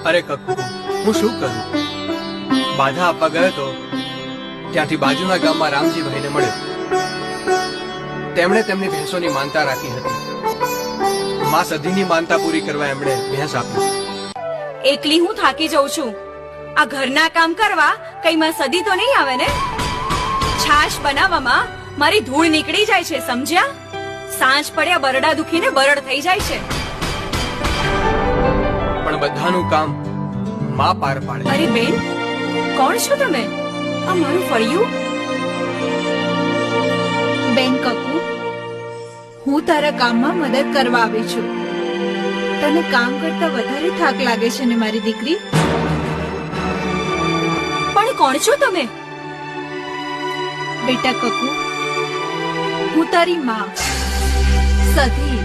અરે કક્કુ, હું શું કરું? બાધા આપવા ગયો તો ત્યાંથી બાજુના ગામમાં રામજીભાઈને મળ્યો. તેમણે તેમની ભેંસોની માનતા રાખી હતી. માં સધીની માનતા પૂરી કરવા એમણે ભેંસ આપી. એકલી હું થાકી જાઉં છું. આ ઘરના કામ કરવા કઈ માં સદી તો નહીં આવે ને? છાશ બનાવવામાં મારી ધૂળ નીકળી જાય છે, સમજ્યા? સાંજ પડ્યા બરડા દુખીને બરડ થઈ જાય છે. પણ બધાનું કામ માં પાર પાડે. અરે બેન, કોણ છો તમે? આ મારું ફળિયું? બેન કકુ, હું તારા કામમાં મદદ કરવા આવી છું. તને કામ કરતા વધારે થાક લાગે છે ને મારી દીકરી? પણ કોણ છો તમે? બેટા કકુ, હું તારી માં સધી.